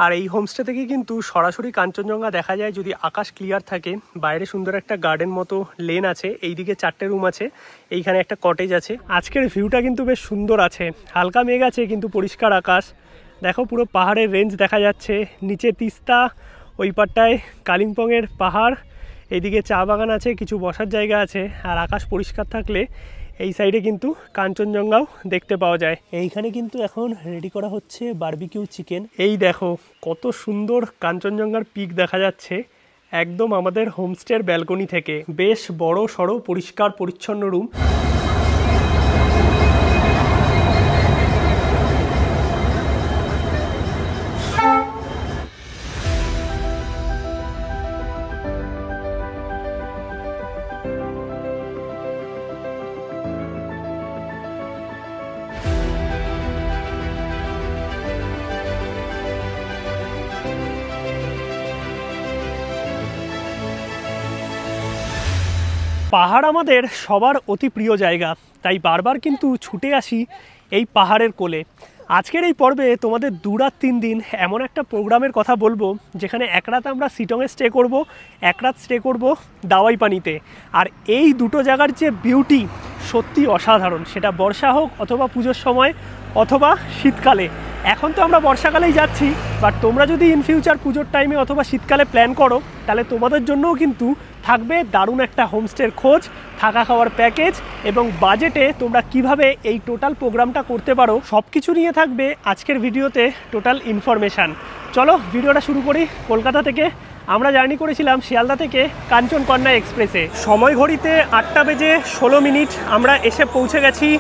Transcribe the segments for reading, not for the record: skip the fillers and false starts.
আর এই হোমস্টে থেকে কিন্তু সরাসরি কাঞ্চনজঙ্ঘা দেখা যায় যদি আকাশ ক্লিয়ার থাকে। বাইরে সুন্দর একটা গার্ডেন মতো লেন আছে, এইদিকে 4টে রুম আছে, এইখানে একটা কটেজ আছে। আজকের ভিউটা কিন্তু বেশ সুন্দর আছে, হালকা মেঘ আছে কিন্তু পরিষ্কার আকাশ। দেখো পুরো পাহাড়ের রেঞ্জ দেখা যাচ্ছে, নিচে তিস্তা, ওই পারটায় কালিম্পংয়ের পাহাড়, এইদিকে চা বাগান আছে, কিছু বসার জায়গা আছে। আর আকাশ পরিষ্কার থাকলে এই সাইডে কিন্তু কাঞ্চনজঙ্ঘাও দেখতে পাওয়া যায়। এইখানে কিন্তু এখন রেডি করা হচ্ছে বারবিকিউ চিকেন। এই দেখো কত সুন্দর কাঞ্চনজঙ্ঘার পিক দেখা যাচ্ছে একদম আমাদের হোমস্টের ব্যালকনি থেকে। বেশ বড় সড়ো পরিষ্কার পরিচ্ছন্ন রুম। পাহাড় আমাদের সবার অতি প্রিয় জায়গা, তাই বারবার কিন্তু ছুটে আসি এই পাহাড়ের কোলে। আজকের এই পর্বে তোমাদের 2 রাত 3 দিন এমন একটা প্রোগ্রামের কথা বলবো যেখানে এক রাত আমরা শিটংয়ে স্টে করব, এক রাত স্টে করব দাওয়াই পানিতে। আর এই দুটো জায়গার যে বিউটি সত্যি অসাধারণ, সেটা বর্ষা হোক অথবা পুজোর সময় অথবা শীতকালে। এখন তো আমরা বর্ষাকালেই যাচ্ছি, বাট তোমরা যদি ইন ফিউচার পুজোর টাইমে অথবা শীতকালে প্ল্যান করো তাহলে তোমাদের জন্যও কিন্তু থাকবে দারুণ একটা হোমস্টের খোঁজ, থাকা খাওয়ার প্যাকেজ এবং বাজেটে তোমরা কিভাবে এই টোটাল প্রোগ্রামটা করতে পারো সব কিছু নিয়ে থাকবে আজকের ভিডিওতে টোটাল ইনফরমেশান। চলো ভিডিওটা শুরু করি। কলকাতা থেকে আমরা জার্নি করেছিলাম শিয়ালদা থেকে কাঞ্চনকন্যা এক্সপ্রেসে। সময় ঘড়িতে 8টা বেজে 16 মিনিট আমরা এসে পৌঁছে গেছি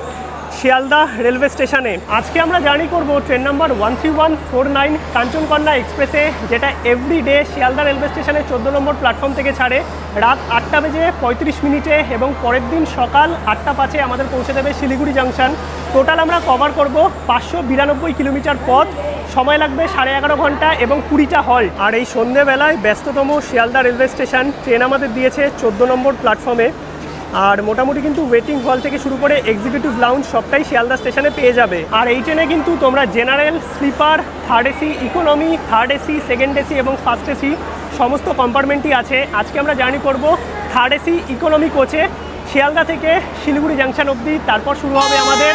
শিয়ালদা রেলওয়ে স্টেশনে। আজকে আমরা জার্নি করব ট্রেন নাম্বার 13149 কাঞ্চনকন্যা এক্সপ্রেসে, যেটা এভরিডে শিয়ালদা রেলওয়ে স্টেশনে 14 নম্বর প্ল্যাটফর্ম থেকে ছাড়ে রাত 8টা বেজে 35 মিনিটে এবং পরের দিন সকাল 8টা 5-এ আমাদের পৌঁছে দেবে শিলিগুড়ি জাংশন। টোটাল আমরা কভার করব 592 কিলোমিটার পথ, সময় লাগবে 11.5 ঘন্টা এবং 20টা হল্ট। আর এই সন্ধ্যেবেলায় ব্যস্ততম শিয়ালদা রেলওয়ে স্টেশন, ট্রেন আমাদের দিয়েছে 14 নম্বর প্ল্যাটফর্মে। আর মোটামুটি কিন্তু ওয়েটিং হল থেকে শুরু করে এক্সিকিউটিভ লাউঞ্জ সবটাই শিয়ালদা স্টেশনে পেয়ে যাবে। আর এই ট্রেনে কিন্তু তোমরা general, sleeper, third AC, economy, third AC, second AC এবং ফার্স্ট এসি সমস্ত কম্পার্টমেন্টই আছে। আজকে আমরা জার্নি করব থার্ড এসি ইকোনমি কোচে শিয়ালদা থেকে শিলিগুড়ি জাংশন অবধি। তারপর শুরু হবে আমাদের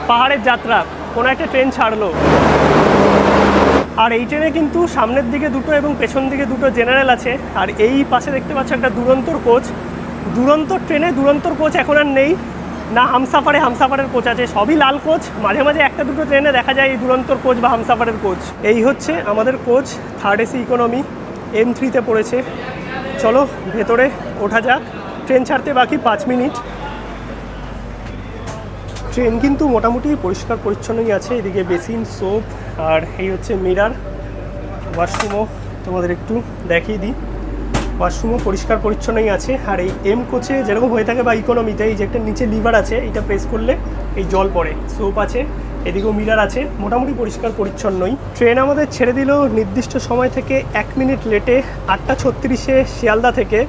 পাহাড়ের যাত্রা। কোনো একটা ট্রেন ছাড়লো। আর এই ট্রেনে কিন্তু সামনের দিকে দুটো এবং পেছন দিকে দুটো জেনারেল আছে। আর এই পাশে দেখতে পাচ্ছ একটা দুরন্তর কোচ। দুরন্তর ট্রেনে দুরন্তর কোচ এখন আর নেই, না হামসাফারের কোচ আছে, সবই লাল কোচ। মাঝে মাঝে একটা দুটো ট্রেনে দেখা যায় এই দুরন্তর কোচ বা হামসাফারের কোচ। এই হচ্ছে আমাদের কোচ, থার্ড এসি ইকোনমি, M3-তে পড়েছে। চলো ভেতরে ওঠা যাক। ট্রেন ছাড়তে বাকি 5 মিনিট। ট্রেন কিন্তু মোটামুটি পরিষ্কার পরিচ্ছন্নই আছে। এদিকে বেসিন, সোপ আর এই হচ্ছে মিরার। ওয়াশরুমও তোমাদের একটু দেখিয়ে দিই, ওয়াশরুমও পরিষ্কার পরিচ্ছন্নই আছে। আর এই এম কোচে যেরকম হয়ে থাকে বা ইকোনমিতে, এই যে একটা নিচে লিভার আছে, এটা প্রেস করলে এই জল পড়ে। সোপ আছে, এদিকেও মিরার আছে, মোটামুটি পরিষ্কার পরিচ্ছন্নই। ট্রেন আমাদের ছেড়ে দিল নির্দিষ্ট সময় থেকে 1 মিনিট লেটে 8টা 36-এ শিয়ালদা থেকে।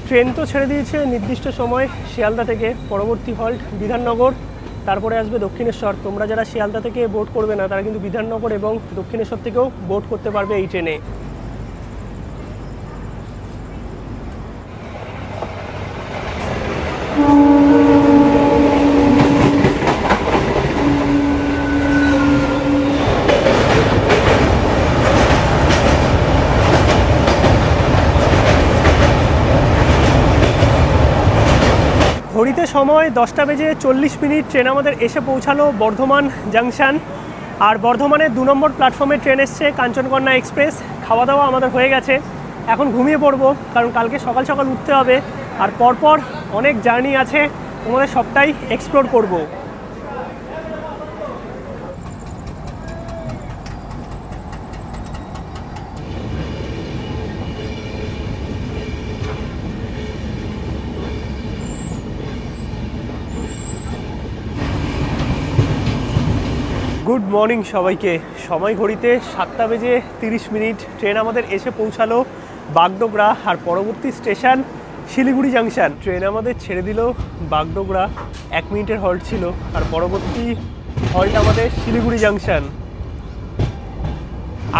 ট্রেন তো ছেড়ে দিয়েছে নির্দিষ্ট সময় শিয়ালদা থেকে। পরবর্তী হল্ট বিধাননগর। তারপরে আসবে দক্ষিণেশ্বর। তোমরা যারা শিয়ালদা থেকে বোট করবে না তারা কিন্তু বিধাননগর এবং দক্ষিণেশ্বর থেকেও বোট করতে পারবে এই ট্রেনে। ঘড়িতে সময় 10টা বেজে 40 মিনিট। ট্রেন আমাদের এসে পৌঁছালো বর্ধমান জাংশন। আর বর্ধমানের 2 নম্বর প্ল্যাটফর্মে ট্রেন এসছে কাঞ্চনকন্যা এক্সপ্রেস। খাওয়া দাওয়া আমাদের হয়ে গেছে, এখন ঘুমিয়ে পড়বো, কারণ কালকে সকাল সকাল উঠতে হবে। আর পরপর অনেক জার্নি আছে, তোমাদের সবটাই এক্সপ্লোর করবো। গুড মর্নিং সবাইকে। সময় ঘড়িতে 7টা বেজে 30 মিনিট। ট্রেন আমাদের এসে পৌঁছালো বাগডোগরা, আর পরবর্তী স্টেশন শিলিগুড়ি জাংশন। ট্রেন আমাদের ছেড়ে দিল বাগডোগরা, 1 মিনিটের হল্ট ছিল, আর পরবর্তী হল্ট আমাদের শিলিগুড়ি জাংশন।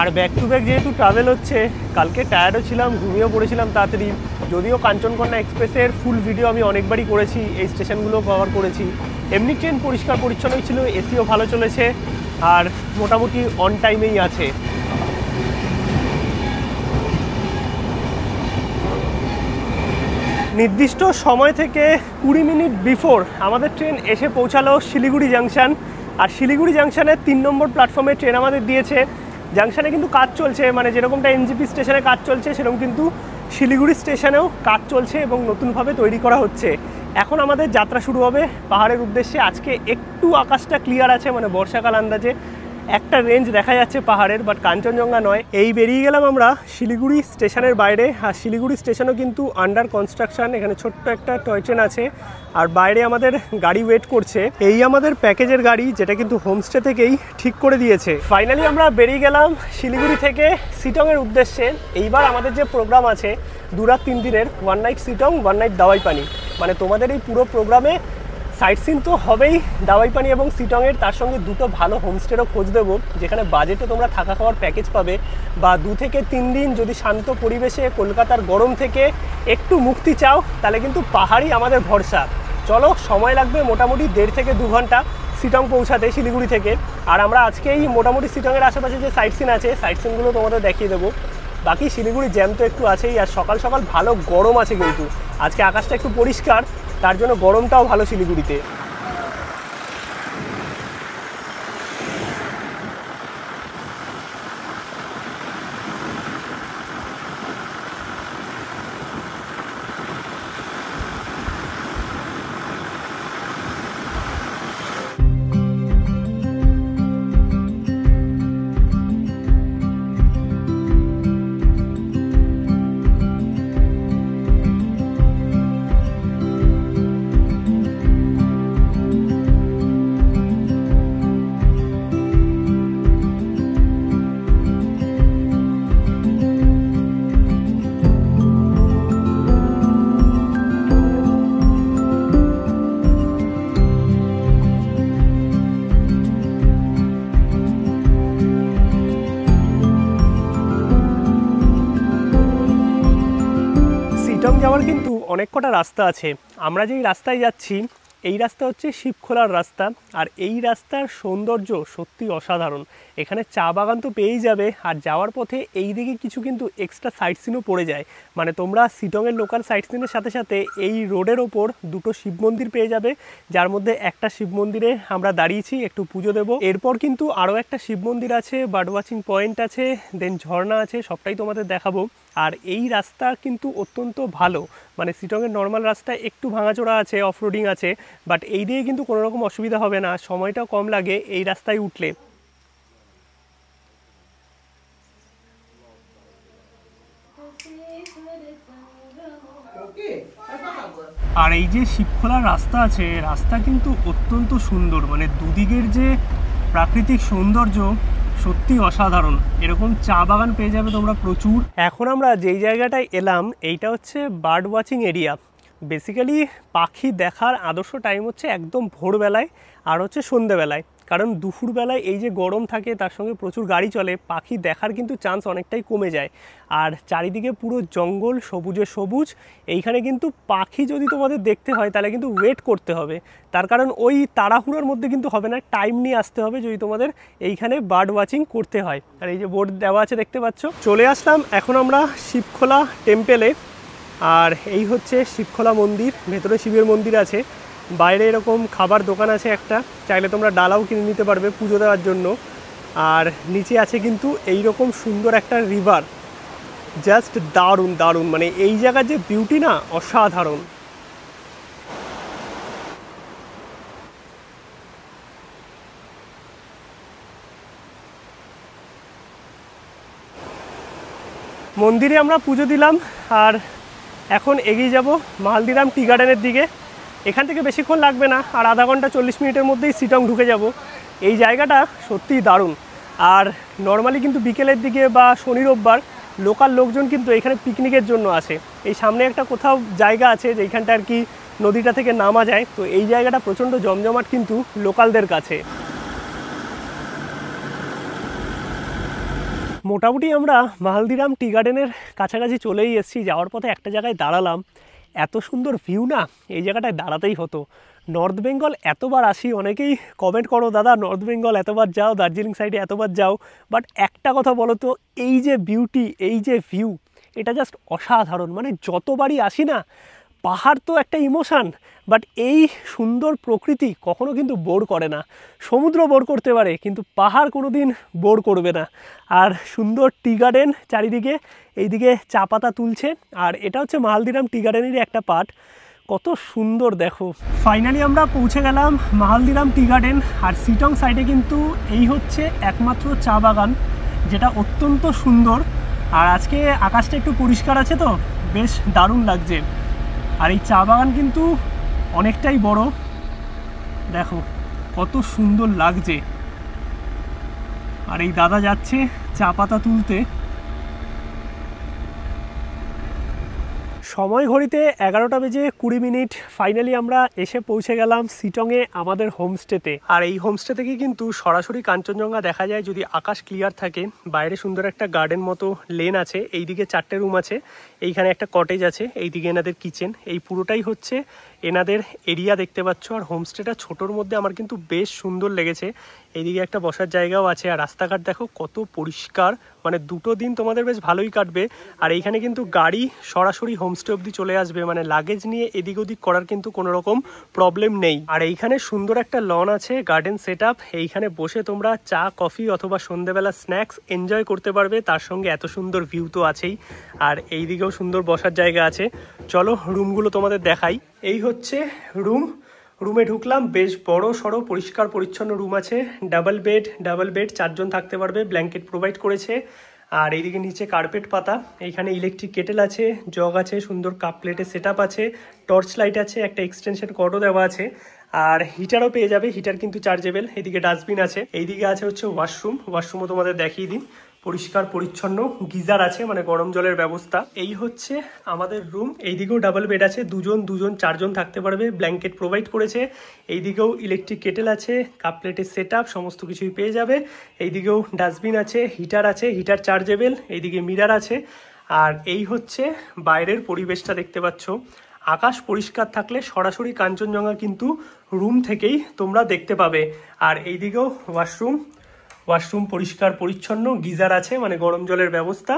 আর ব্যাক টু ব্যাক যেহেতু ট্রাভেল হচ্ছে, কালকে টায়ার্ডও ছিলাম, ঘুমিয়েও পড়েছিলাম তাড়াতাড়ি। যদিও কাঞ্চনকন্যা এক্সপ্রেসের ফুল ভিডিও আমি অনেকবারই করেছি, এই স্টেশনগুলো কভার করেছি। এমনি ট্রেন পরিষ্কার পরিচ্ছন্নই ছিল, এসিও ভালো চলেছে, আর মোটামুটি অন টাইমেই আছে। নির্দিষ্ট সময় থেকে 20 মিনিট বিফোর আমাদের ট্রেন এসে পৌঁছালো শিলিগুড়ি জাংশন। আর শিলিগুড়ি জাংশনের 3 নম্বর প্ল্যাটফর্মে ট্রেন আমাদের দিয়েছে। জাংশনে কিন্তু কাজ চলছে, মানে যেরকমটা এনজিপি স্টেশনে কাজ চলছে সেরকম কিন্তু শিলিগুড়ি স্টেশনেও কাজ চলছে এবং নতুনভাবে তৈরি করা হচ্ছে। এখন আমাদের যাত্রা শুরু হবে পাহাড়ের উদ্দেশ্যে। আজকে একটু আকাশটা ক্লিয়ার আছে, মানে বর্ষাকাল আন্দাজে একটা রেঞ্জ দেখা যাচ্ছে পাহাড়ের, বাট কাঞ্চনজঙ্ঘা নয়। এই বেরিয়ে গেলাম আমরা শিলিগুড়ি স্টেশনের বাইরে। আর শিলিগুড়ি স্টেশনও কিন্তু আন্ডার কনস্ট্রাকশন। এখানে ছোট্ট একটা টয় ট্রেন আছে, আর বাইরে আমাদের গাড়ি ওয়েট করছে। এই আমাদের প্যাকেজের গাড়ি, যেটা কিন্তু হোমস্টে থেকেই ঠিক করে দিয়েছে। ফাইনালি আমরা বেরিয়ে গেলাম শিলিগুড়ি থেকে শিটংয়ের উদ্দেশ্যে। এইবার আমাদের যে প্রোগ্রাম আছে 2 রাত 3 দিনের, 1 নাইট শিটং, 1 নাইট দাওয়াই পানি। মানে তোমাদের এই পুরো প্রোগ্রামে সাইট সিন তো হবেই দাওয়াই পানি এবং শিটংয়ের, তার সঙ্গে 2টো ভালো হোমস্টেরও খোঁজ দেবো, যেখানে বাজেটে তোমরা থাকা খাওয়ার প্যাকেজ পাবে। বা 2 থেকে 3 দিন যদি শান্ত পরিবেশে কলকাতার গরম থেকে একটু মুক্তি চাও, তাহলে কিন্তু পাহাড়ই আমাদের ভরসা। চলো, সময় লাগবে মোটামুটি 1.5 থেকে 2 ঘন্টা শিটং পৌঁছাতে শিলিগুড়ি থেকে। আর আমরা আজকেই মোটামুটি শিটংয়ের আশেপাশে যে সাইট সিন আছে, সাইট সিনগুলো তোমাদের দেখিয়ে দেবো। বাকি শিলিগুড়ি জ্যাম তো একটু আছেই, আর সকাল সকাল ভালো গরম আছে কিন্তু। আজকে আকাশটা একটু পরিষ্কার, তার জন্য গরমটাও ভালো শিলিগুড়িতে। যাওয়ার কিন্তু অনেক কটা রাস্তা আছে। আমরা যেই রাস্তায় যাচ্ছি এই রাস্তা হচ্ছে শিবখোলার রাস্তা, আর এই রাস্তার সৌন্দর্য সত্যি অসাধারণ। এখানে চা বাগান তো পেয়েই যাবে, আর যাওয়ার পথে এই দিকে কিছু কিন্তু এক্সট্রা সাইট সিনও পড়ে যায়। মানে তোমরা শিটংয়ের লোকাল সাইট সিনের সাথে সাথে এই রোডের ওপর 2টো শিব মন্দির পেয়ে যাবে, যার মধ্যে একটা শিব মন্দিরে আমরা দাঁড়িয়েছি, একটু পুজো দেবো। এরপর কিন্তু আরও একটা শিব মন্দির আছে, বার্ড ওয়াচিং পয়েন্ট আছে, দেন ঝর্ণা আছে, সবটাই তোমাদের দেখাবো। আর এই রাস্তা কিন্তু অত্যন্ত ভালো, মানে শিটংয়ের নর্মাল রাস্তায় একটু ভাঙাচোরা আছে, অফ রোডিং আছে, বাট এই দিয়ে কিন্তু কোনো রকম অসুবিধা হবে না, সময়টাও কম লাগে এই রাস্তায় উঠলে। আর এই যে শিবখোলার রাস্তা আছে, রাস্তা কিন্তু অত্যন্ত সুন্দর, মানে দুদিকের যে প্রাকৃতিক সৌন্দর্য সত্যি অসাধারণ। এরকম চা বাগান পেয়ে যাবে তোমরা প্রচুর। এখন আমরা যেই জায়গাটায় এলাম এইটা হচ্ছে বার্ড ওয়াচিং এরিয়া। বেসিক্যালি পাখি দেখার আদর্শ টাইম হচ্ছে একদম ভোরবেলায় আর হচ্ছে সন্ধেবেলায়, কারণ দুপুরবেলায় এই যে গরম থাকে তার সঙ্গে প্রচুর গাড়ি চলে, পাখি দেখার কিন্তু চান্স অনেকটাই কমে যায়। আর চারিদিকে পুরো জঙ্গল, সবুজে সবুজ। এইখানে কিন্তু পাখি যদি তোমাদের দেখতে হয় তাহলে কিন্তু ওয়েট করতে হবে, তার কারণ ওই তাড়াহুড়োর মধ্যে কিন্তু হবে না, টাইম নিয়ে আসতে হবে যদি তোমাদের এইখানে বার্ড ওয়াচিং করতে হয়। আর এই যে বোর্ড দেওয়া আছে দেখতে পাচ্ছ। চলে আসলাম এখন আমরা শিবখোলা টেম্পেলে। আর এই হচ্ছে শিবখোলা মন্দির, ভেতরে শিবের মন্দির আছে, বাইরে এরকম খাবার দোকান আছে একটা, চাইলে তোমরা ডালাও কিনে নিতে পারবে পুজো দেওয়ার জন্য। আর নিচে আছে কিন্তু এই রকম সুন্দর একটা রিভার, জাস্ট দারুণ দারুণ, মানে এই জায়গার যে বিউটি না অসাধারণ। মন্দিরে আমরা পুজো দিলাম আর এখন এগিয়ে যাব মালদিরাম টি গার্ডেনের দিকে। এখান থেকে বেশিক্ষণ লাগবে না, আর আধা ঘন্টা 40 মিনিটের মধ্যেই শিটং ঢুকে যাব। এই জায়গাটা সত্যিই দারুণ। আর নর্মালি কিন্তু বিকেলের দিকে বা শনি রোববার লোকাল লোকজন কিন্তু এখানে পিকনিকের জন্য আসে। এই সামনে একটা কোথাও জায়গা আছে যেখানটা আর কি নদীটা থেকে নামা যায়, তো এই জায়গাটা প্রচণ্ড জমজমাট কিন্তু লোকালদের কাছে। মোটামুটি আমরা মালদিরাম টি গার্ডেনের কাছাকাছি চলেই এসেছি। যাওয়ার পথে একটা জায়গায় দাঁড়ালাম, এত সুন্দর ভিউ না, এই জায়গাটায় দাঁড়াতেই হতো। নর্থ বেঙ্গল এতবার আসি, অনেকেই কমেন্ট করো দাদা নর্থ বেঙ্গল এতবার যাও, দার্জিলিং সাইডে এতবার যাও, বাট একটা কথা বলো তো, এই যে বিউটি, এই যে ভিউ, এটা জাস্ট অসাধারণ। মানে যতবারই আসি না, পাহাড় তো একটা ইমোশান, বাট এই সুন্দর প্রকৃতি কখনো কিন্তু বোর করে না। সমুদ্র বোর করতে পারে কিন্তু পাহাড় কোনো দিন বোর করবে না। আর সুন্দর টি গার্ডেন চারিদিকে, এইদিকে চা পাতা তুলছে, আর এটা হচ্ছে মালদিরাম টি গার্ডেনেরই একটা পার্ট। কত সুন্দর দেখো। ফাইনালি আমরা পৌঁছে গেলাম মালদিরাম টি গার্ডেন। আর শিটং সাইডে কিন্তু এই হচ্ছে একমাত্র চা বাগান, যেটা অত্যন্ত সুন্দর। আর আজকে আকাশটা একটু পরিষ্কার আছে তো বেশ দারুণ লাগছে। আর এই চা বাগান কিন্তু অনেকটাই বড়, দেখো কত সুন্দর লাগছে। আর এই দাদা যাচ্ছে চা পাতা তুলতে। সময় ঘড়িতে 11টা বেজে 20 মিনিট। ফাইনালি আমরা এসে পৌঁছে গেলাম শিটংয়ে আমাদের হোমস্টেতে। আর এই হোমস্টে থেকে কিন্তু সরাসরি কাঞ্চনজঙ্ঘা দেখা যায় যদি আকাশ ক্লিয়ার থাকে। বাইরে সুন্দর একটা গার্ডেন মতো লেন আছে, এইদিকে 4টে রুম আছে, এইখানে একটা কটেজ আছে, এইদিকে এনাদের কিচেন। এই পুরোটাই হচ্ছে এনাদের এরিয়া দেখতে পাচ্ছ। আর হোমস্টেটা ছোটোর মধ্যে আমার কিন্তু বেশ সুন্দর লেগেছে। এইদিকে একটা বসার জায়গাও আছে, আর রাস্তাঘাট দেখো কত পরিষ্কার, মানে দুটো দিন তোমাদের বেশ ভালোই কাটবে। আর এইখানে কিন্তু গাড়ি সরাসরি হোমস্টে অবধি চলে আসবে, মানে লাগেজ নিয়ে এদিক ওদিক করার কিন্তু কোনো রকম প্রবলেম নেই। আর এইখানে সুন্দর একটা লন আছে, গার্ডেন সেট আপ, এইখানে বসে তোমরা চা কফি অথবা সন্ধ্যেবেলা স্ন্যাক্স এনজয় করতে পারবে। তার সঙ্গে এত সুন্দর ভিউ তো আছেই, আর এইদিকেও সুন্দর বসার জায়গা আছে। চলো রুমগুলো তোমাদের দেখাই। এই হচ্ছে রুমে ঢুকলাম, বেশ বড় সড়ো পরিষ্কার পরিচ্ছন্ন রুম আছে। ডাবল বেড 4 জন থাকতে পারবে, ব্ল্যাঙ্কেট প্রোভাইড করেছে। আর এইদিকে নিচে কার্পেট পাতা, এইখানে ইলেকট্রিক কেটেল আছে, জগ আছে, সুন্দর কাপ প্লেটের সেট আপ আছে, টর্চ লাইট আছে, একটা এক্সটেনশন কর্ডও দেওয়া আছে, আর হিটারও পেয়ে যাবে, হিটার কিন্তু চার্জেবল। এদিকে ডাস্টবিন আছে, এইদিকে আছে হচ্ছে ওয়াশরুমও তোমাদের দেখিয়ে দিই, পরিষ্কার পরিচ্ছন্ন, গিজার আছে মানে গরম জলের ব্যবস্থা। এই হচ্ছে আমাদের রুম। এইদিকেও ডাবল বেড আছে, 2 জন 4 জন থাকতে পারবে, ব্ল্যাঙ্কেট প্রোভাইড করেছে। এইদিকেও ইলেকট্রিক কেটেল আছে, কাপ প্লেটের সেট আপ, সমস্ত কিছুই পেয়ে যাবে। এইদিকেও ডাস্টবিন আছে, হিটার চার্জেবল, এইদিকে মিরার আছে। আর এই হচ্ছে বাইরের পরিবেশটা দেখতে পাচ্ছ। আকাশ পরিষ্কার থাকলে সরাসরি কাঞ্চনজঙ্ঘা কিন্তু রুম থেকেই তোমরা দেখতে পাবে। আর এইদিকেও ওয়াশরুম পরিষ্কার পরিচ্ছন্ন, গিজার আছে মানে গরম জলের ব্যবস্থা।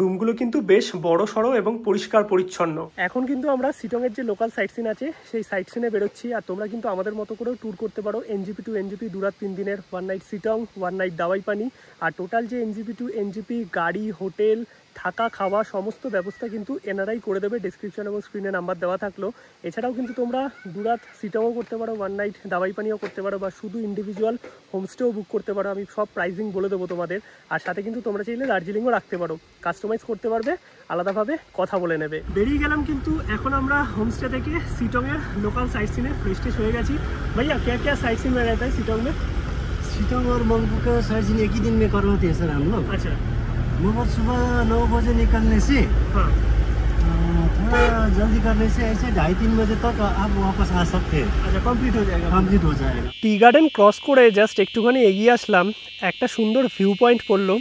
রুমগুলো কিন্তু বেশ বড় সড়ো এবং পরিষ্কার পরিচ্ছন্ন। এখন কিন্তু আমরা শিটংয়ের যে লোকাল সাইট সিন আছে সেই সাইট সিনে বেরোচ্ছি। আর তোমরা কিন্তু আমাদের মতো করেও ট্যুর করতে পারো। NGP টু NGP 2-3 দিনের, 1 নাইট শিটং, 1 নাইট দাওয়াইপানি। আর টোটাল যে NGP টু NGP গাড়ি, হোটেল, থাকা খাওয়া সমস্ত ব্যবস্থা কিন্তু এনারাই করে দেবে। ডেসক্রিপশন এবং স্ক্রিনে নাম্বার দেওয়া থাকলো। এছাড়াও কিন্তু তোমরা 2 রাত শিটংও করতে পারো, 1 নাইট দাওয়াইপানিও করতে পারো, বা শুধু ইন্ডিভিজুয়াল হোমস্টেও বুক করতে পারো। আমি সব প্রাইসিং বলে দেবো তোমাদের। আর সাথে কিন্তু তোমরা চাইলে দার্জিলিংও রাখতে পারো, কাস্টমাইজ করতে পারবে, আলাদাভাবে কথা বলে নেবে। বেরিয়ে গেলাম কিন্তু এখন আমরা হোমস্টে থেকে শিটংয়ের লোকাল साइट सीन फ्रेश হয়ে গেছি। भैया क्या क्या साइट सीन में रहता है शिटोंग में? शिटोंग और मंगपू का साइट सीन एक ही दिन में करवाते हैं सर हम लोग। अच्छा, सुबह 9 बजे निकलने से हाँ, थोड़ा जल्दी करने से ऐसे 2:30 बजे तक आप वापस आ सकते हैं। আচ্ছা, কমপ্লিট হয়ে যাবে। कंप्लीट हो जाएगा। টি গার্ডেন ক্রস করে জাস্ট একটুখানি এগিয়ে আসলাম, একটা সুন্দর ভিউ পয়েন্ট পড়লো।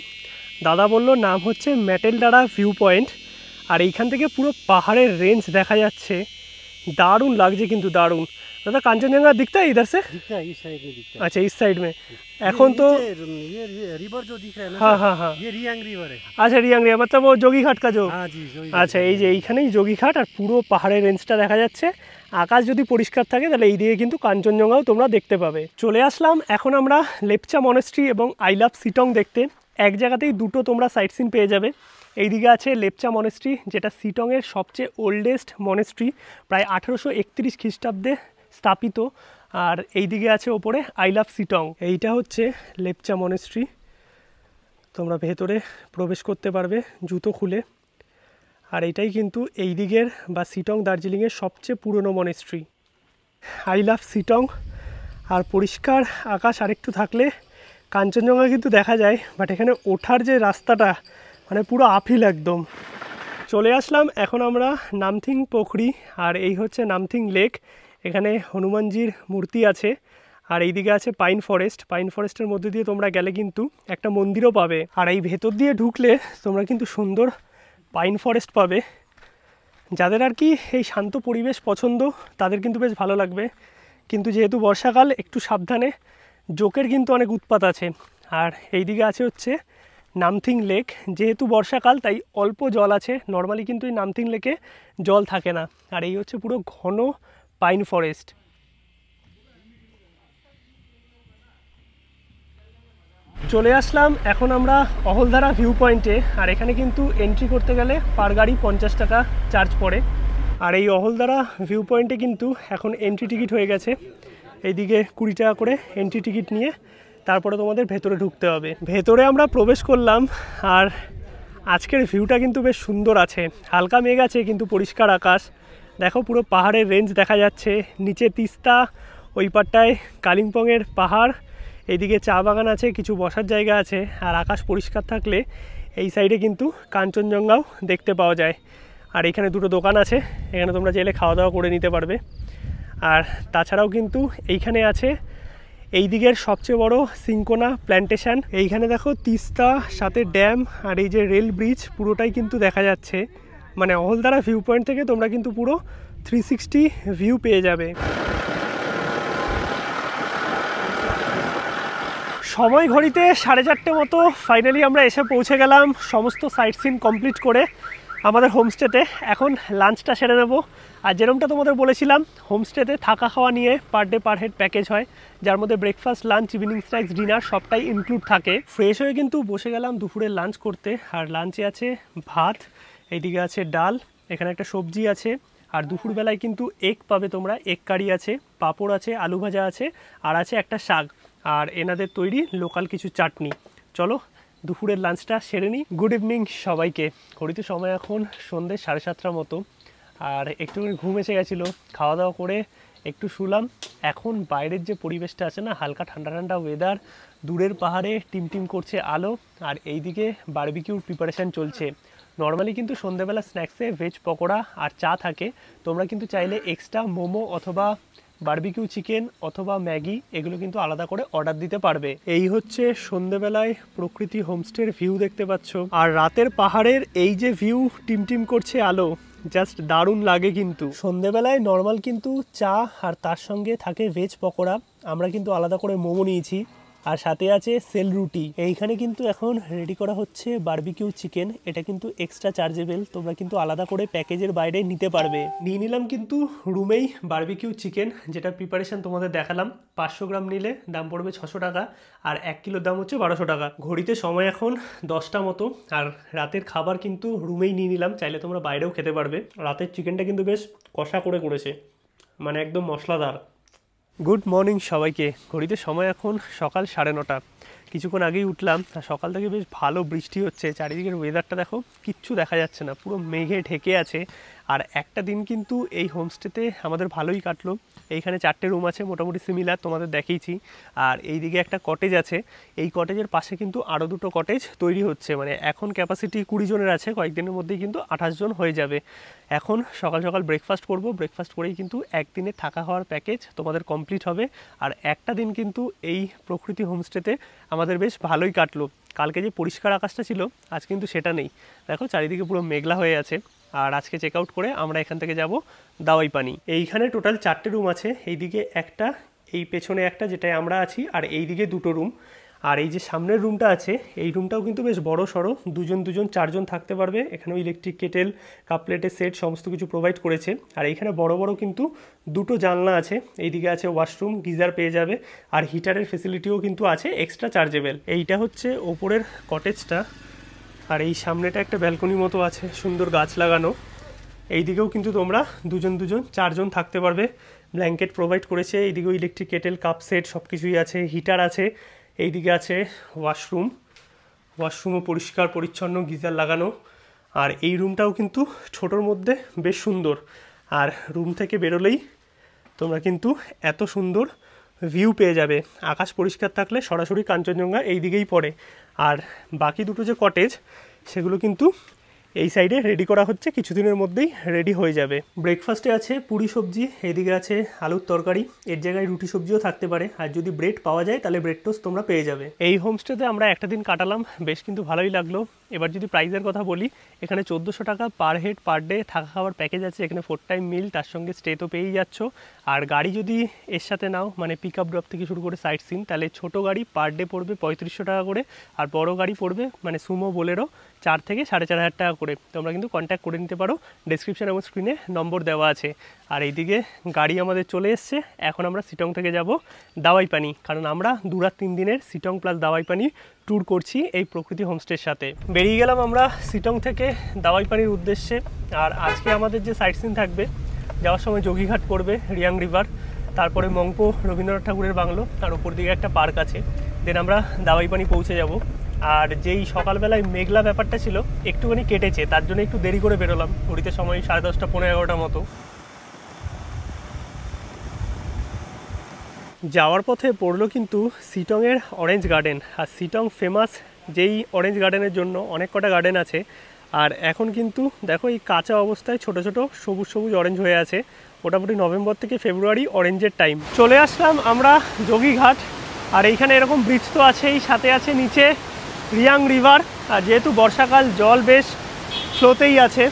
দাদা বলল নাম হচ্ছে ম্যাটেলডারা ভিউ পয়েন্ট, আর এইখান থেকে পুরো পাহাড়ের রেঞ্জ দেখা যাচ্ছে। দারুণ লাগছে কিন্তু, দারুণ। दादा कांचनजंगा दिखता है इधर से? दिखता है, इस साइड में दिखता है। अच्छा, इस साइड में। এখন তো ये रिवर जो दिख रहा है ना, हाँ हाँ हाँ, ये रियांग रिवर है। আচ্ছা রিয়াং রিয়া मतलब वो যোগীঘাট का जो। हाँ जी, আচ্ছা, এই যে এইখানেই যোগীঘাট, আর পুরো পাহাড়ের রেঞ্জটা দেখা যাচ্ছে। আকাশ যদি পরিষ্কার থাকে তাহলে এই দিকে কিন্তু কাঞ্চনজঙ্ঘাও তোমরা দেখতে পাবে। চলে আসলাম এখন আমরা লেপচা মনেস্ট্রি এবং আই লাভ সিটং দেখতে। এক জায়গাতেই দুটো তোমরা সাইট সিন পেয়ে যাবে। এইদিকে আছে লেপচা মনেস্ট্রি, যেটা সিটংয়ের সবচেয়ে ওল্ডেস্ট মনেস্ট্রি, প্রায় 1831 খ্রিস্টাব্দে স্থাপিত। আর এইদিকে আছে ওপরে আই লাভ সিটং। এইটা হচ্ছে লেপচা মনেস্ট্রি, তোমরা ভেতরে প্রবেশ করতে পারবে জুতো খুলে। আর এইটাই কিন্তু এই দিকের বা সিটং দার্জিলিংয়ের সবচেয়ে পুরনো মনেস্ট্রি। I love Sittong. আর পরিষ্কার আকাশ আরেকটু থাকলে কাঞ্চনজঙ্ঘা কিন্তু দেখা যায়, বাট এখানে ওঠার যে রাস্তাটা মানে পুরো আপহিল একদম। চলে আসলাম এখন আমরা নামথিং পোখরি, আর এই হচ্ছে নামথিং লেক। এখানে হনুমানজির মূর্তি আছে, আর এইদিকে আছে পাইন ফরেস্ট। পাইন ফরেস্টের মধ্যে দিয়ে তোমরা গেলে কিন্তু একটা মন্দিরও পাবে, আর এই ভেতর দিয়ে ঢুকলে তোমরা কিন্তু সুন্দর পাইন ফরেস্ট পাবে। যাদের আর কি এই শান্ত পরিবেশ পছন্দ তাদের কিন্তু বেশ ভালো লাগবে, কিন্তু যেহেতু বর্ষাকাল একটু সাবধানে, জোকের কিন্তু অনেক উৎপাত আছে। আর এইদিকে আছে হচ্ছে নামথিং লেক। যেহেতু বর্ষাকাল তাই অল্প জল আছে, নর্মালি কিন্তু এই নামথিং লেকে জল থাকে না। আর এই হচ্ছে পুরো ঘন পাইন ফরেস্ট। চলে আসলাম এখন আমরা অহলধারা ভিউ পয়েন্টে, আর এখানে কিন্তু এন্ট্রি করতে গেলে পার গাড়ি 50 টাকা চার্জ পড়ে। আর এই অহলধারা ভিউ পয়েন্টে কিন্তু এখন এন্ট্রি টিকিট হয়ে গেছে, এইদিকে 20 টাকা করে এন্ট্রি টিকিট নিয়ে তারপরে তোমাদের ভেতরে ঢুকতে হবে। ভেতরে আমরা প্রবেশ করলাম, আর আজকের ভিউটা কিন্তু বেশ সুন্দর আছে। হালকা মেঘ আছে কিন্তু পরিষ্কার আকাশ। দেখো পুরো পাহাড়ের রেঞ্জ দেখা যাচ্ছে, নিচে তিস্তা, ওই পারটায় কালিম্পংয়ের পাহাড়, এইদিকে চা বাগান আছে, কিছু বসার জায়গা আছে। আর আকাশ পরিষ্কার থাকলে এই সাইডে কিন্তু কাঞ্চনজঙ্ঘাও দেখতে পাওয়া যায়। আর এখানে দুটো দোকান আছে, এখানে তোমরা চাইলে খাওয়া দাওয়া করে নিতে পারবে। আর তাছাড়াও কিন্তু এইখানে আছে এই দিকের সবচেয়ে বড় সিঙ্কোনা প্ল্যান্টেশন। এইখানে দেখো তিস্তা, সাথে ড্যাম, আর এই যে রেল ব্রিজ পুরোটাই কিন্তু দেখা যাচ্ছে। মানে অহলধারা ভিউ পয়েন্ট থেকে তোমরা কিন্তু পুরো 360 ভিউ পেয়ে যাবে। সময় ঘড়িতে 4:30 মতো ফাইনালি আমরা এসে পৌঁছে গেলাম, সমস্ত সাইট সিন কমপ্লিট করে আমাদের হোমস্টেতে। এখন লাঞ্চটা সেরে নেব। আর যেরকমটা তোমাদের বলেছিলাম, হোমস্টেতে থাকা খাওয়া নিয়ে per day per head package হয়, যার মধ্যে breakfast, lunch, evening snacks, dinner সবটাই ইনক্লুড থাকে। ফ্রেশ হয়ে কিন্তু বসে গেলাম দুপুরের লাঞ্চ করতে। আর লাঞ্চে আছে ভাত, এইদিকে আছে ডাল, এখানে একটা সবজি আছে, আর দুপুরবেলায় কিন্তু এগ পাবে তোমরা, এগ কারি আছে, পাঁপড় আছে, আলু ভাজা আছে, আর আছে একটা শাক, আর এনাদের তৈরি লোকাল কিছু চাটনি। চলো দুপুরের লাঞ্চটা সেরে নিই। গুড ইভিনিং সবাইকে। ঘড়িতে সময় এখন সন্ধ্যে 7:30 মতো, আর একটুখানি ঘুম এসে গেছিলো, খাওয়া দাওয়া করে একটু শুলাম। এখন বাইরের যে পরিবেশটা আছে না, হালকা ঠান্ডা ঠান্ডা ওয়েদার, দূরের পাহাড়ে টিমটিম করছে আলো, আর এইদিকে বারবিকিউর প্রিপারেশান চলছে। নর্মালি কিন্তু সন্ধ্যেবেলা স্ন্যাক্সে ভেজ পকোড়া আর চা থাকে, তোমরা কিন্তু চাইলে এক্সট্রা মোমো অথবা বারবিকিউ চিকেন অথবা ম্যাগি এগুলো কিন্তু আলাদা করে অর্ডার দিতে পারবে। এই হচ্ছে সন্ধ্যেবেলায় প্রকৃতি হোমস্টের ভিউ দেখতে পাচ্ছ, আর রাতের পাহাড়ের এই যে ভিউ, টিমটিম করছে আলো, জাস্ট দারুণ লাগে। কিন্তু সন্ধ্যেবেলায় নর্মাল কিন্তু চা আর তার সঙ্গে থাকে ভেজ পকোড়া, আমরা কিন্তু আলাদা করে মোমো নিয়েছি, আর সাথে আছে সেল রুটি। এইখানে কিন্তু এখন রেডি করা হচ্ছে বারবিকিউ চিকেন, এটা কিন্তু এক্সট্রা চার্জেবল, তোমরা কিন্তু আলাদা করে প্যাকেজের বাইরে নিতে পারবে। নিয়ে নিলাম কিন্তু রুমেই বারবিকিউ চিকেন, যেটা প্রিপারেশন তোমাদের দেখালাম। 500 গ্রাম নিলে দাম পড়বে 600 টাকা, আর 1 কিলোর দাম হচ্ছে 1200 টাকা। ঘড়িতে সময় এখন 10টা মতো, আর রাতের খাবার কিন্তু রুমেই নিয়ে নিলাম, চাইলে তোমরা বাইরেও খেতে পারবে। রাতের চিকেনটা কিন্তু বেশ কষা করে করেছে, মানে একদম মশলাদার। গুড মর্নিং সবাইকে। ঘড়িতে সময় এখন সকাল 9:30। কিছুক্ষণ আগেই উঠলাম, আর সকাল থেকে বেশ ভালো বৃষ্টি হচ্ছে। চারিদিকের ওয়েদারটা দেখো, কিচ্ছু দেখা যাচ্ছে না, পুরো মেঘে ঢেকে আছে। আর একটা দিন কিন্তু এই হোমস্টেতে আমাদের ভালোই কাটলো। এইখানে 4টে রুম আছে, মোটামুটি সিমিলার, তোমাদের দেখিয়েছি। আর এইদিকে একটা কটেজ আছে, এই কটেজের পাশে কিন্তু আরও 2টো কটেজ তৈরি হচ্ছে। মানে এখন ক্যাপাসিটি 20 জনের আছে, কয়েকদিনের মধ্যেই কিন্তু 28 জন হয়ে যাবে। এখন সকাল সকাল ব্রেকফাস্ট করব, ব্রেকফাস্ট করেই কিন্তু একদিনে থাকা হওয়ার প্যাকেজ তোমাদের কমপ্লিট হবে। আর একটা দিন কিন্তু এই প্রকৃতি হোমস্টেতে আমাদের বেশ ভালোই কাটলো। কালকে যে পরিষ্কার আকাশটা ছিল, আজ কিন্তু সেটা নেই। দেখো চারিদিকে পুরো মেঘলা হয়ে আছে। আর আজকে চেক আউট করে আমরা এখান থেকে যাব দাওয়াই পানি। এইখানে টোটাল 4টে রুম আছে, এইদিকে একটা, এই পেছনে একটা যেটায় আমরা আছি, আর এইদিকে 2টো রুম। আর এই যে সামনের রুমটা আছে, এই রুমটাও কিন্তু বেশ বড় সড়ো, 2জন 4জন থাকতে পারবে। এখানেও ইলেকট্রিক কেটেল, কাপ প্লেটের সেট সমস্ত কিছু প্রোভাইড করেছে। আর এইখানে বড় বড় কিন্তু 2টো জানলা আছে, এইদিকে আছে ওয়াশরুম, গিজার পেয়ে যাবে, আর হিটারের ফেসিলিটিও কিন্তু আছে এক্সট্রা চার্জেবল। এইটা হচ্ছে ওপরের কটেজটা, আর এই সামনেটা একটা ব্যালকনি মতো আছে, সুন্দর গাছ লাগানো। এইদিকেও কিন্তু তোমরা 2জন 4জন থাকতে পারবে, ব্ল্যাঙ্কেট প্রোভাইড করেছে। এইদিকেও ইলেকট্রিক কেটেল, কাপ সেট সব কিছুই আছে, হিটার আছে। এইদিকে আছে ওয়াশরুমও পরিষ্কার পরিচ্ছন্ন, গিজার লাগানো। আর এই রুমটাও কিন্তু ছোটোর মধ্যে বেশ সুন্দর। আর রুম থেকে বেরোলেই তোমরা কিন্তু এত সুন্দর ভিউ পেয়ে যাবে। আকাশ পরিষ্কার থাকলে সরাসরি কাঞ্চনজঙ্ঘা এই দিকেই পড়ে। আর বাকি 2টো যে কটেজ, সেগুলো কিন্তু এই সাইডে রেডি করা হচ্ছে, কিছুদিনের মধ্যেই রেডি হয়ে যাবে। ব্রেকফাস্টে আছে পুরি সবজি, এদিকে আছে আলুর তরকারি, এর জায়গায় রুটি সবজিও থাকতে পারে। আর যদি ব্রেড পাওয়া যায় তাহলে ব্রেড টোস্ট তোমরা পেয়ে যাবে। এই হোমস্টেতে আমরা একটা দিন কাটালাম, বেশ কিন্তু ভালোই লাগলো। এবার যদি প্রাইসের কথা বলি, এখানে 1400 টাকা পার হেড পার ডে থাকা খাওয়ার প্যাকেজ আছে। এখানে 4 টাইম মিল, তার সঙ্গে স্টে তো পেয়েই যাচ্ছ। আর গাড়ি যদি এর সাথে নাও, মানে পিক আপ ড্রপ থেকে শুরু করে সাইট সিন, তাহলে ছোটো গাড়ি পার ডে পড়বে 3500 টাকা করে, আর বড় গাড়ি পড়বে মানে সুমো বোলেরো 4 থেকে 4500 টাকা করে। তোমরা কিন্তু কন্ট্যাক্ট করে নিতে পারো, ডেসক্রিপশন এবং স্ক্রিনে নম্বর দেওয়া আছে। আর এইদিকে গাড়ি আমাদের চলে এসছে। এখন আমরা শিটং থেকে যাব দাওয়াই পানি, কারণ আমরা 2-3 দিনের শিটং প্লাস দাওয়াই পানি ট্যুর করছি এই প্রকৃতি হোমস্টের সাথে। বেরিয়ে গেলাম আমরা শিটং থেকে দাওয়াই পানির উদ্দেশ্যে। আর আজকে আমাদের যে সাইট সিন থাকবে, যাওয়ার সময় যোগীঘাট পড়বে, রিয়াং রিভার, তারপরে মংপো রবীন্দ্রনাথ ঠাকুরের বাংলো, আর ওপর দিকে একটা পার্ক আছে। দেন আমরা দাওয়াই পানি পৌঁছে যাব। আর যেই সকালবেলায় মেঘলা ব্যাপারটা ছিল, একটুখানি কেটেছে, তার জন্য একটু দেরি করে বেরোলাম। ঘড়িতে সময় 10:30 পৌনে 11টার মতো। যাওয়ার পথে পড়লো কিন্তু শিটংয়ের অরেঞ্জ গার্ডেন। আর শিটং ফেমাস যেই অরেঞ্জ গার্ডেনের জন্য, অনেক কটা গার্ডেন আছে। আর এখন কিন্তু দেখো এই কাঁচা অবস্থায় ছোট ছোট সবুজ সবুজ অরেঞ্জ হয়ে আছে। মোটামুটি নভেম্বর থেকে ফেব্রুয়ারি অরেঞ্জের টাইম। চলে আসলাম আমরা যোগীঘাট। আর এইখানে এরকম ব্রিজ তো আছেই, সাথে আছে নিচে রিয়াং রিভার। আর যেহেতু বর্ষাকাল, জল বেশ ফ্লোতেই আছে।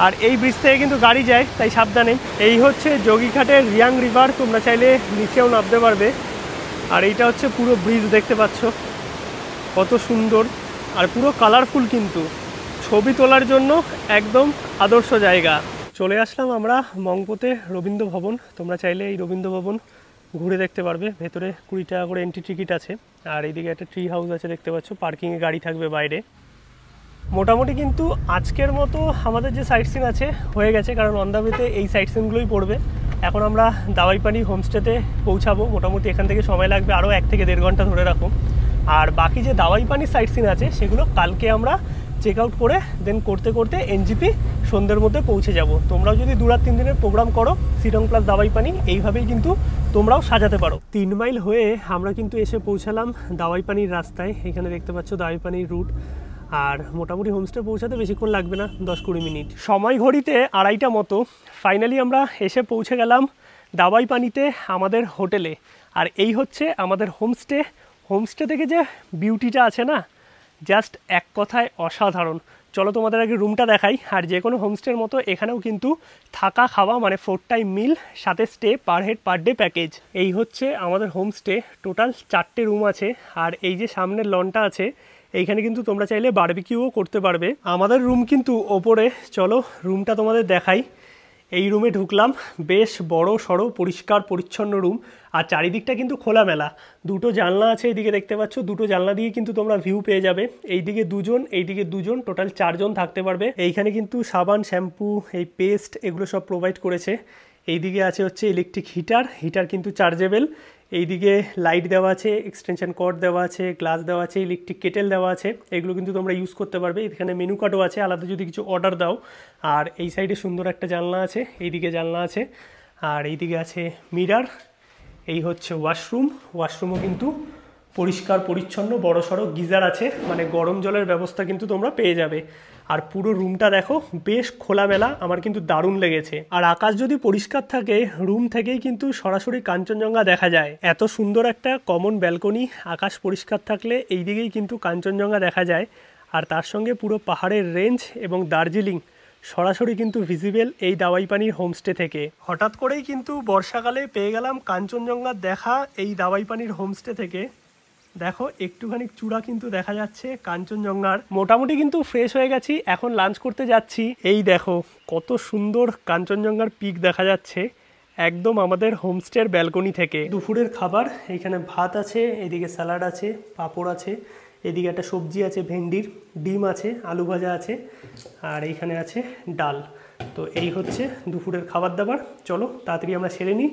আর এই ব্রিজ থেকে কিন্তু গাড়ি যায়, তাই সাবধানে। এই হচ্ছে যোগীঘাটের রিয়াং রিভার, তোমরা চাইলে নিচেও নামতে পারবে। আর এইটা হচ্ছে পুরো ব্রিজ, দেখতে পাচ্ছ কত সুন্দর আর পুরো কালারফুল, কিন্তু ছবি তোলার জন্য একদম আদর্শ জায়গা। চলে আসলাম আমরা মংপোতে রবীন্দ্র ভবন। তোমরা চাইলে এই রবীন্দ্র ভবন ঘুরে দেখতে পারবে। ভেতরে 20 টাকা করে এন্ট্রি টিকিট আছে। আর এইদিকে একটা ট্রি হাউস আছে, দেখতে পাচ্ছ, পার্কিংয়ে গাড়ি থাকবে বাইরে। মোটামুটি কিন্তু আজকের মতো আমাদের যে সাইট সিন আছে হয়ে গেছে, কারণ অন দ্য ওয়েতে এই সাইট সিনগুলোই পড়বে। এখন আমরা দাওয়াই পানি হোমস্টেতে পৌঁছাবো। মোটামুটি এখান থেকে সময় লাগবে আরও 1 থেকে 1.5 ঘন্টা ধরে রাখো। আর বাকি যে দাওয়াই পানির সাইট সিন আছে, সেগুলো কালকে আমরা চেক আউট করে দেন করতে করতে এনজিপি সন্ধ্যের মধ্যে পৌঁছে যাব। তোমরাও যদি 2-3 দিনের প্রোগ্রাম করো, শিটং প্লাস দাওয়াই পানি এইভাবেই কিন্তু তোমরাও সাজাতে পারো। 3 মাইল হয়ে আমরা কিন্তু এসে পৌঁছালাম দাওয়াই পানির রাস্তায়। এখানে দেখতে পাচ্ছ দাওয়াই পানির রুট। আর মোটামুটি হোমস্টে পৌঁছাতে বেশিক্ষণ লাগবে না, 10-20 মিনিট। সময় ঘড়িতে 2:30 মতো। ফাইনালি আমরা এসে পৌঁছে গেলাম দাওয়াই পানিতে আমাদের হোটেলে। আর এই হচ্ছে আমাদের হোমস্টে। হোমস্টে থেকে যে বিউটিটা আছে না, জাস্ট এক কথায় অসাধারণ। চলো তোমাদের আগে রুমটা দেখাই। আর যে কোনো হোমস্টের মতো এখানেও কিন্তু থাকা খাওয়া মানে 4 টাইম মিল, সাথে stay per head per day package. এই হচ্ছে আমাদের হোমস্টে। টোটাল 4টে রুম আছে। আর এই যে সামনের লনটা আছে, এইখানে কিন্তু তোমরা চাইলে বারবিকিউও করতে পারবে। আমাদের রুম কিন্তু ওপরে, চলো রুমটা তোমাদের দেখাই। এই রুমে ঢুকলাম, বেশ বড় সড়ো পরিষ্কার পরিচ্ছন্ন রুম। আর চারিদিকটা কিন্তু খোলামেলা। 2টো জানলা আছে, এইদিকে দেখতে পাচ্ছ। 2টো জানলা দিয়ে কিন্তু তোমরা ভিউ পেয়ে যাবে। এইদিকে 2জন, এইদিকে 2জন, টোটাল 4জন থাকতে পারবে। এইখানে কিন্তু সাবান, শ্যাম্পু, এই পেস্ট, এগুলো সব প্রোভাইড করেছে। এইদিকে আছে হচ্ছে ইলেকট্রিক হিটার কিন্তু চার্জেবল। এইদিকে লাইট দেওয়া আছে, এক্সটেনশন কর্ড দেওয়া আছে, গ্লাস দেওয়া আছে, ইলেকট্রিক কেটেল দেওয়া আছে, এগুলো কিন্তু তোমরা ইউজ করতে পারবে। এখানে মেনু কার্ডও আছে আলাদা যদি কিছু অর্ডার দাও। আর এই সাইডে সুন্দর একটা জানলা আছে, এইদিকে জানলা আছে, আর এইদিকে আছে মিরার। এই হচ্ছে ওয়াশরুমও কিন্তু পরিষ্কার পরিচ্ছন্ন, বড়সড় গিজার আছে, মানে গরম জলের ব্যবস্থা কিন্তু তোমরা পেয়ে যাবে। আর পুরো রুমটা দেখো বেশ খোলামেলা, আমার কিন্তু দারুণ লেগেছে। আর আকাশ যদি পরিষ্কার থাকে রুম থেকেই কিন্তু সরাসরি কাঞ্চনজঙ্ঘা দেখা যায়। এত সুন্দর একটা কমন ব্যালকনি, আকাশ পরিষ্কার থাকলে এই দিকেই কিন্তু কাঞ্চনজঙ্ঘা দেখা যায়। আর তার সঙ্গে পুরো পাহাড়ের রেঞ্জ এবং দার্জিলিং সরাসরি কিন্তু ভিজিবল এই দাওয়াইপানির হোমস্টে থেকে। হঠাৎ করেই কিন্তু বর্ষাকালে পেয়ে গেলাম কাঞ্চনজঙ্ঘার দেখা এই দাওয়াইপানির হোমস্টে থেকে। দেখো একটুখানি চূড়া কিন্তু দেখা যাচ্ছে কাঞ্চনজঙ্ঘার। মোটামুটি কিন্তু ফ্রেশ হয়ে গেছি, এখন লাঞ্চ করতে যাচ্ছি। এই দেখো কত সুন্দর কাঞ্চনজঙ্ঘার পিক দেখা যাচ্ছে একদম আমাদের হোমস্টের ব্যালকনি থেকে। দুপুরের খাবার এখানে ভাত আছে, এদিকে স্যালাড আছে, পাঁপড় আছে, এদিকে একটা সবজি আছে ভেন্ডির, ডিম আছে, আলু ভাজা আছে, আর এইখানে আছে ডাল। তো এই হচ্ছে দুপুরের খাবার দাবার। চলো তাড়াতাড়ি আমরা সেরে নিই।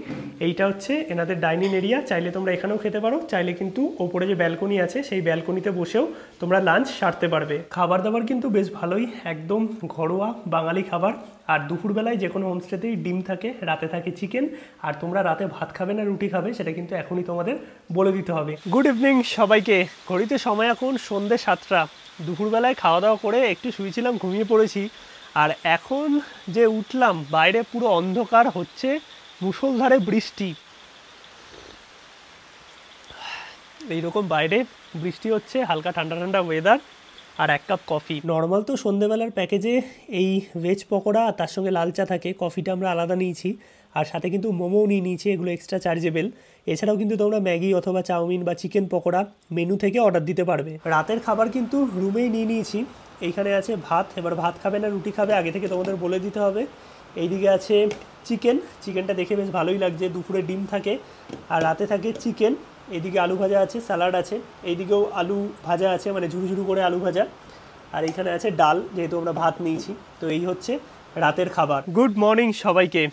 এইটা হচ্ছে এনাদের ডাইনিং এরিয়া, চাইলে তোমরা এখানেও খেতে পারো, চাইলে কিন্তু ওপরে যে ব্যালকনি আছে সেই ব্যালকনিতে বসেও তোমরা লাঞ্চ সারতে পারবে। খাবার দাবার কিন্তু বেশ ভালোই, একদম ঘরোয়া বাঙালি খাবার। আর দুপুরবেলায় যে কোনো হোমস্টেতেই ডিম থাকে, রাতে থাকে চিকেন। আর তোমরা রাতে ভাত খাবে না রুটি খাবে সেটা কিন্তু এখনই তোমাদের বলে দিতে হবে। গুড ইভিনিং সবাইকে। ঘড়িতে সময় এখন সন্ধ্যে 7টা। দুপুরবেলায় খাওয়া দাওয়া করে একটু শুয়েছিলাম, ঘুমিয়ে পড়েছি। আর এখন যে উঠলাম বাইরে পুরো অন্ধকার, হচ্ছে মুষলধারে বৃষ্টি। এইরকম বাইরে বৃষ্টি হচ্ছে, হালকা ঠান্ডা ঠান্ডা ওয়েদার, আর এক কাপ কফি। নর্মাল তো সন্ধেবেলার প্যাকেজে এই ভেজ পকোড়া আর তার সঙ্গে লাল চা থাকে, কফিটা আমরা আলাদা নিয়েছি। আর সাথে কিন্তু মোমোও নিয়ে নিয়েছি, এগুলো এক্সট্রা চার্জেবল। এছাড়াও কিন্তু তোমরা ম্যাগি অথবা চাউমিন বা চিকেন পকোড়া মেনু থেকে অর্ডার দিতে পারবে। রাতের খাবার কিন্তু রুমেই নিয়ে নিয়েছি। এইখানে আছে ভাত, এবার ভাত খাবে না রুটি খাবে আগে থেকে তোমাদের বলে দিতে হবে। এইদিকে আছে চিকেনটা দেখে বেশ ভালোই লাগছে। দুপুরে ডিম থাকে আর রাতে থাকে চিকেন। এইদিকে আলু ভাজা আছে, স্যালাড আছে, এইদিকেও আলু ভাজা আছে, মানে ঝুরু ঝুরু করে আলু ভাজা। আর এইখানে আছে ডাল, যেহেতু আমরা ভাত নিয়েছি। তো এই হচ্ছে রাতের খাবার। গুড মর্নিং সবাইকে।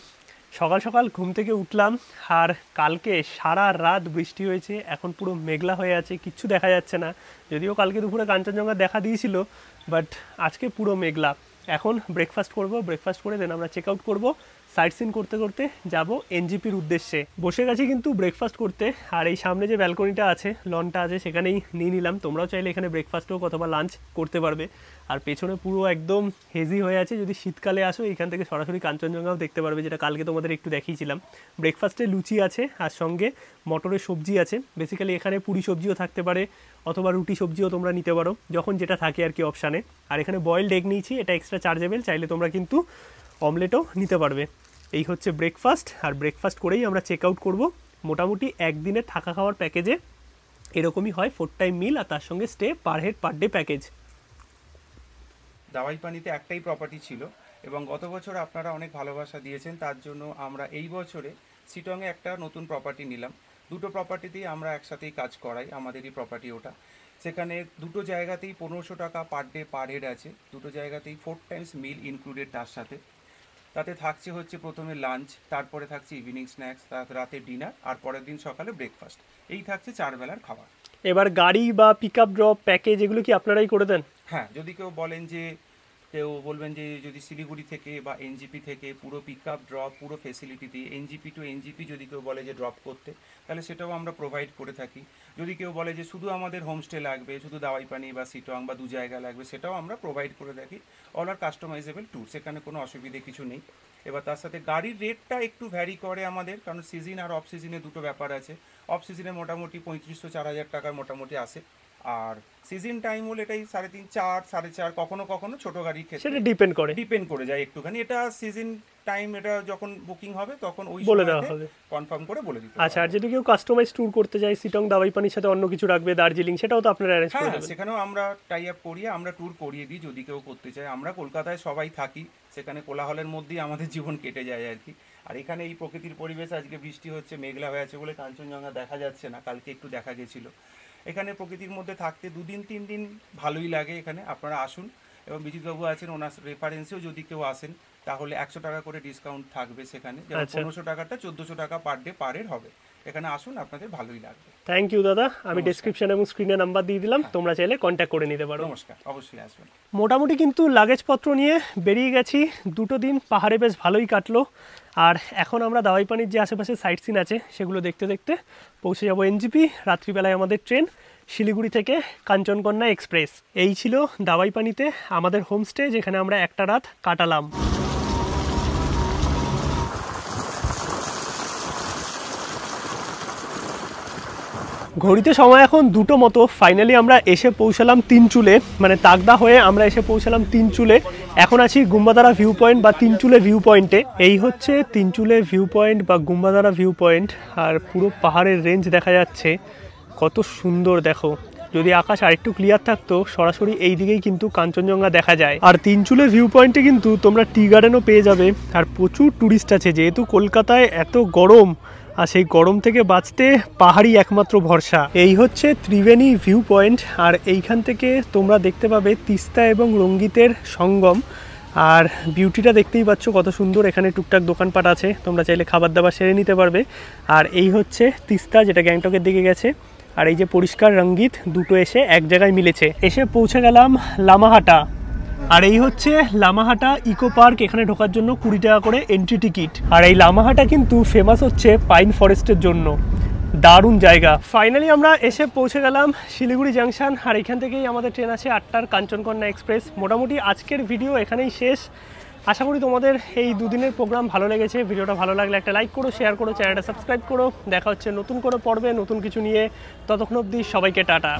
সকাল সকাল ঘুম থেকে উঠলাম, আর কালকে সারা রাত বৃষ্টি হয়েছে, এখন পুরো মেঘলা হয়ে আছে, কিচ্ছু দেখা যাচ্ছে না। যদিও কালকে দুপুরে কাঞ্চনজঙ্ঘা দেখা দিয়েছিল, বাট আজকে পুরো মেঘলা। এখন ব্রেকফাস্ট করব, ব্রেকফাস্ট করে দেন আমরা চেক আউট করবো। সাইট সিন করতে করতে যাব এনজিপির উদ্দেশ্যে। বসে গেছি কিন্তু ব্রেকফাস্ট করতে। আর এই সামনে যে ব্যালকনিটা আছে, লনটা আছে, সেখানেই নিয়ে নিলাম। তোমরাও চাইলে এখানে ব্রেকফাস্ট হোক অথবা লাঞ্চ করতে পারবে। আর পেছনে পুরো একদম হেজি হয়ে আছে, যদি শীতকালে আসো এখান থেকে সরাসরি কাঞ্চনজঙ্ঘাও দেখতে পারবে, যেটা কালকে তোমাদের একটু দেখিয়েছিলাম। ব্রেকফাস্টে লুচি আছে আর সঙ্গে মটরের সবজি আছে। বেসিক্যালি এখানে পুরি সবজিও থাকতে পারে অথবা রুটি সবজিও তোমরা নিতে পারো, যখন যেটা থাকে আর কি অপশানে। আর এখানে বয়েলড এগ নিয়েছি, এটা এক্সট্রা চার্জেবল, চাইলে তোমরা কিন্তু অমলেটও নিতে পারবে। এই হচ্ছে ব্রেকফাস্ট, আর ব্রেকফাস্ট করেই আমরা চেক আউট করবো। মোটামুটি একদিনের থাকা খাওয়ার প্যাকেজে এরকমই হয়, 4 টাইম মিল আর তার সঙ্গে stay per head per day package. দাওয়াইপানিতে একটাই প্রপার্টি ছিল এবং গত বছর আপনারা অনেক ভালোবাসা দিয়েছেন, তার জন্য আমরা এই বছরে শিটংয়ে একটা নতুন প্রপার্টি নিলাম। দুটো প্রপার্টিতেই আমরা একসাথেই কাজ করাই, আমাদেরই প্রপার্টি ওটা। সেখানে দুটো জায়গাতেই 1500 টাকা পার ডে পার হেড আছে, দুটো জায়গাতেই 4 টাইমস মিল ইনক্লুডেড তার সাথে। তাতে থাকছে হচ্ছে প্রথমে লাঞ্চ, তারপরে থাকছে ইভিনিং স্ন্যাক্স, তারপরে রাতে ডিনার, আর পরের দিন সকালে ব্রেকফাস্ট। এই থাকছে 4 বেলার খাবার। এবার গাড়ি বা পিক আপ ড্রপ প্যাকেজ এগুলো কি আপনারাই করে দেন? হ্যাঁ, যদি কেউ বলেন যে বলবেন যে যদি শিলিগুড়ি থেকে বা এনজিপি থেকে পুরো পিক আপ ড্রপ পুরো ফেসিলিটি দিয়ে এনজিপি টু এনজিপি যদি কেউ বলে যে ড্রপ করতে, তাহলে সেটাও আমরা প্রোভাইড করে থাকি। যদি কেউ বলে যে শুধু আমাদের হোমস্টে লাগবে, শুধু দাওয়াইপানি বা শিটং বা 2 জায়গা লাগবে, সেটাও আমরা প্রোভাইড করে থাকি। অল আর কাস্টমাইজেবল ট্যুর, সেখানে কোনো অসুবিধে কিছু নেই। এবার তার সাথে গাড়ির রেটটা একটু ভ্যারি করে আমাদের, কারণ সিজন আর অফ সিজনে দুটো ব্যাপার আছে। অফ সিজনে মোটামুটি 3500-4000 টাকার মোটামুটি আসে, আর সিজন টাইম হলে এটাই 3.5, 4, 4.5, কখনো কখনো ছোট গাড়ির ক্ষেত্রে সেটা ডিপেন্ড করে যায় একটুখানি। এটা সিজন টাইম, এটা যখন বুকিং হবে তখন ওই বলে দেওয়া হবে, কনফার্ম করে বলে দিতে। আচ্ছা, আর যদি কেউ কাস্টমাইজ ট্যুর করতে যায় শিটং দাওয়াইপানির সাথে অন্য কিছু রাখবে, দার্জিলিং, সেটাও তো আপনারা অ্যারেঞ্জ করে দেবেন? সেখানেও আমরা টাই আপ করিয়ে আমরা ট্যুর করিয়ে দিই যদি কেউ করতে চায়। আমরা কলকাতায় সবাই থাকি, সেখানে কোলাহলের মধ্যেই আমাদের জীবন কেটে যায় আর কি। আর এখানে এই প্রকৃতির পরিবেশ, আজকে বৃষ্টি হচ্ছে, মেঘলা হয়ে আছে বলে কাঞ্চনজঙ্ঘা দেখা যাচ্ছে না, কালকে একটু দেখা গেছিল। এখানে প্রকৃতির মধ্যে থাকতে 2 দিন 3 দিন ভালোই লাগে। এখানে আপনারা আসুন, এবং বিজিতবাবু আছেন, ওনার রেফারেন্সেও যদি কেউ আসেন তাহলে 100 টাকা করে ডিসকাউন্ট থাকবে সেখানে। যেমন 1500 টাকাটা 1400 টাকা পার ডে পার হেড হবে। এখানে আসুন, আপনাদের ভালোই লাগবে। থ্যাংক ইউ দাদা, আমি নমস্কার। ডেসক্রিপশন এবং স্ক্রিনে নাম্বার দিয়ে দিলাম, তোমরা চাইলে কন্ট্যাক্ট করে নিতে পারো। নমস্কার, অবশ্যই আসবেন। মোটামুটি কিন্তু লাগেজপত্র নিয়ে বেরিয়ে গেছি, 2 দিন পাহাড়ে বেশ ভালোই কাটলো। আর এখন আমরা দাওয়াইপানির যে আশেপাশে সাইট সিন আছে সেগুলো দেখতে দেখতে পৌঁছে যাব এনজিপি। রাত্রিবেলায় আমাদের ট্রেন শিলিগুড়ি থেকে কাঞ্চনকন্যা এক্সপ্রেস। এই ছিল দাওয়াইপানিতে আমাদের হোমস্টে, যেখানে আমরা একটা রাত কাটালাম। ঘড়িতে সময় এখন 2টো মতো। ফাইনালি আমরা এসে পৌঁছালাম তিনচুলে, মানে তাগদা হয়ে আমরা এসে পৌঁছালাম তিনচুলে। এখন আছি গুম্বাদারা ভিউ পয়েন্ট বা তিনচুলে ভিউ পয়েন্টে। এই হচ্ছে তিনচুলে ভিউ পয়েন্ট বা গুম্বাদারা ভিউ পয়েন্ট। আর পুরো পাহাড়ের রেঞ্জ দেখা যাচ্ছে, কত সুন্দর দেখো। যদি আকাশ আরেকটু ক্লিয়ার থাকতো সরাসরি এই দিকেই কিন্তু কাঞ্চনজঙ্ঘা দেখা যায়। আর তিনচুলে ভিউ পয়েন্টে কিন্তু তোমরা টি গার্ডেনও পেয়ে যাবে। আর প্রচুর ট্যুরিস্ট আছে, যেহেতু কলকাতায় এত গরম, আর সেই গরম থেকে বাঁচতে পাহাড়ি একমাত্র ভরসা। এই হচ্ছে ত্রিবেণী ভিউ পয়েন্ট। আর এইখান থেকে তোমরা দেখতে পাবে তিস্তা এবং রঙ্গিতের সঙ্গম। আর বিউটিটা দেখতেই পাচ্ছ কত সুন্দর। এখানে টুকটাক দোকানপাট আছে, তোমরা চাইলে খাবার দাবার সেরে নিতে পারবে। আর এই হচ্ছে তিস্তা, যেটা গ্যাংটকের দিকে গেছে। আর এই যে পরিষ্কার রঙ্গিত, দুটো এসে এক জায়গায় মিলেছে। এসে পৌঁছে গেলাম লামাহাটা। আর এই হচ্ছে লামাহাটা ইকো পার্ক। এখানে ঢোকার জন্য 20 টাকা করে এন্ট্রি টিকিট। আর এই লামাহাটা কিন্তু ফেমাস হচ্ছে পাইন ফরেস্টের জন্য, দারুণ জায়গা। ফাইনালি আমরা এসে পৌঁছে গেলাম শিলিগুড়ি জাংশন। আর এখান থেকেই আমাদের ট্রেন আছে 8টার কাঞ্চনকন্যা এক্সপ্রেস। মোটামুটি আজকের ভিডিও এখানেই শেষ। আশা করি তোমাদের এই 2 দিনের প্রোগ্রাম ভালো লেগেছে। ভিডিওটা ভালো লাগলে একটা লাইক করো, শেয়ার করো, চ্যানেলটা সাবস্ক্রাইব করো। দেখা হচ্ছে নতুন কোনো পর্বে নতুন কিছু নিয়ে। ততক্ষণ অবধি সবাইকে টাটা।